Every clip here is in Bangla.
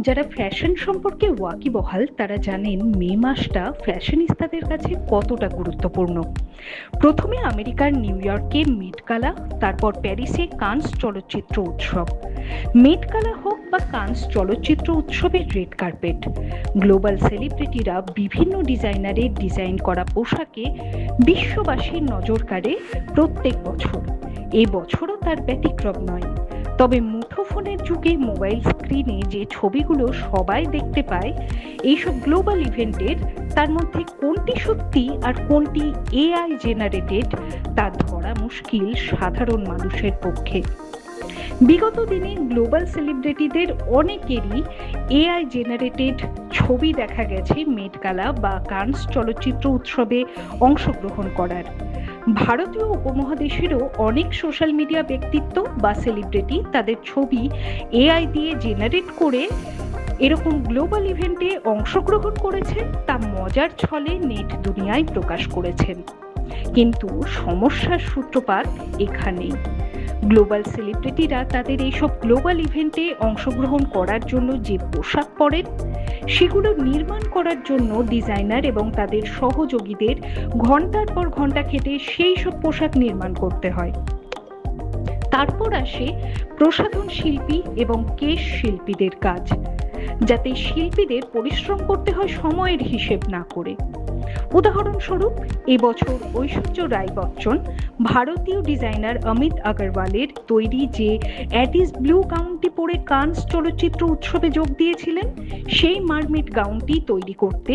যারা ফ্যাশন সম্পর্কে ওয়াকিবহাল তারা জানেন মে মাসটা ফ্যাশনিস্তাদের কাছে কতটা গুরুত্বপূর্ণ। প্রথমে আমেরিকার নিউ ইয়র্কে মেট গালা, তারপর প্যারিসে কানস চলচ্চিত্র উৎসব। মেট গালা হোক বা কানস চলচ্চিত্র উৎসবের রেড কার্পেট, গ্লোবাল সেলিব্রিটিরা বিভিন্ন ডিজাইনারের ডিজাইন করা পোশাকে বিশ্ববাসীর নজর কাড়ে প্রত্যেক বছর। এই বছরও তার ব্যতিক্রম নয়। তবে মুঠোফোনের যুগে মোবাইল স্ক্রিনে যে ছবিগুলো সবাই দেখতে পায় এইসব গ্লোবাল ইভেন্টের, তার মধ্যে কোনটি সত্যি আর কোনটি এআই জেনারেটেড তা ধরা মুশকিল সাধারণ মানুষের পক্ষে। বিগত দিনে গ্লোবাল সেলিব্রিটিদের অনেকেরই এআই জেনারেটেড ছবি দেখা গেছে মেট গালা বা কানস চলচ্চিত্র উৎসবে অংশগ্রহণ করার। ভারতীয় উপমহাদেশেরও অনেক সোশ্যাল মিডিয়া ব্যক্তিত্ব বা সেলিব্রিটি তাদের ছবি এআই দিয়ে জেনারেট করে এরকম গ্লোবাল ইভেন্টে অংশগ্রহণ করেছেন, তা মজার ছলে নেট দুনিয়ায় প্রকাশ করেছেন। কিন্তু সমস্যার সূত্রপাত এখানেই। গ্লোবাল সেলিব্রিটিরা তাদের এইসব গ্লোবাল ইভেন্টে অংশগ্রহণ করার জন্য যে পোশাক পরেন সেগুলো নির্মাণ করার জন্য ডিজাইনার এবং তাদের সহযোগীদের ঘন্টার পর ঘন্টা খেটে সেই সব পোশাক নির্মাণ করতে হয়। তারপর আসে প্রসাধন শিল্পী এবং কেশ শিল্পীদের কাজ, যাতে শিল্পীদের পরিশ্রম করতে হয় সময়ের হিসেব না করে। উদাহরণস্বরূপ, এবছর ঐশ্বর্য রায় বচ্চন ভারতীয় ডিজাইনার অমিত আগরওয়ালের তৈরি যে অ্যাডিস ব্লু গাউনটি পরে কানস চলচ্চিত্র উৎসবে যোগ দিয়েছিলেন, সেই মারমেড গাউনটি তৈরি করতে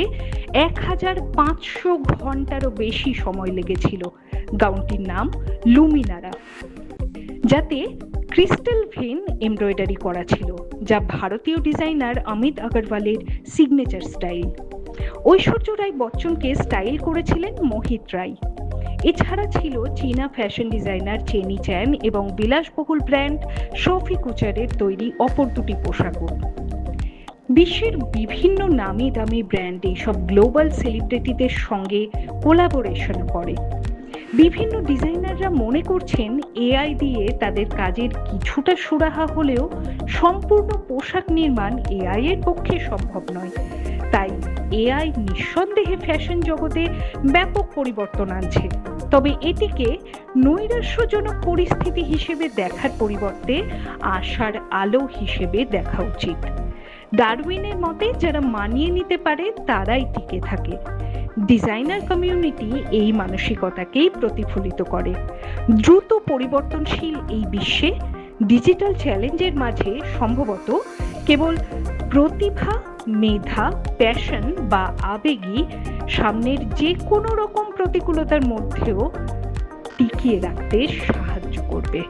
1500 ঘন্টারও বেশি সময় লেগেছিল। গাউনটির নাম লুমিনারা, যাতে ক্রিস্টাল ভেন এমব্রয়ডারি করা ছিল, যা ভারতীয় ডিজাইনার অমিত আগরওয়ালের সিগনেচার স্টাইল। ঐশ্বর্য রায় বচ্চনকে স্টাইল করেছিলেন মোহিত রায়। এছাড়া ছিল চীনা ফ্যাশন ডিজাইনার চেনি চ্যান এবং বিলাসবহুল ব্র্যান্ড সোফি কুচারের তৈরি অপর দুটি পোশাকও। বিশ্বের বিভিন্ন নামি দামি ব্র্যান্ড এইসব গ্লোবাল সেলিব্রিটিদের সঙ্গে কোলাবোরেশন করে। বিভিন্ন ডিজাইনাররা মনে করছেন এআই দিয়ে তাদের কাজের কিছুটা সুরাহা হলেও সম্পূর্ণ পোশাক নির্মাণ এআই এর পক্ষে সম্ভব নয়। তাই এআই নিঃসন্দেহে ফ্যাশন জগতে ব্যাপক পরিবর্তন আনছে, তবে এটিকে নৈরাশ্যজনক পরিস্থিতি হিসেবে দেখার পরিবর্তে আশার আলো হিসেবে দেখা উচিত। ডারউইনের মতে যারা মানিয়ে নিতে পারে তারাই টিকে থাকে। ডিজাইনার কমিউনিটি এই মানসিকতাকেই প্রতিফলিত করে। দ্রুত পরিবর্তনশীল এই বিশ্বে ডিজিটাল চ্যালেঞ্জের মাঝে সম্ভবত কেবল প্রতিভা, মেধা, প্যাশন বা আবেগই সামনের যে কোনো রকম প্রতিকূলতার মধ্যেও টিকিয়ে রাখতে সাহায্য করবে।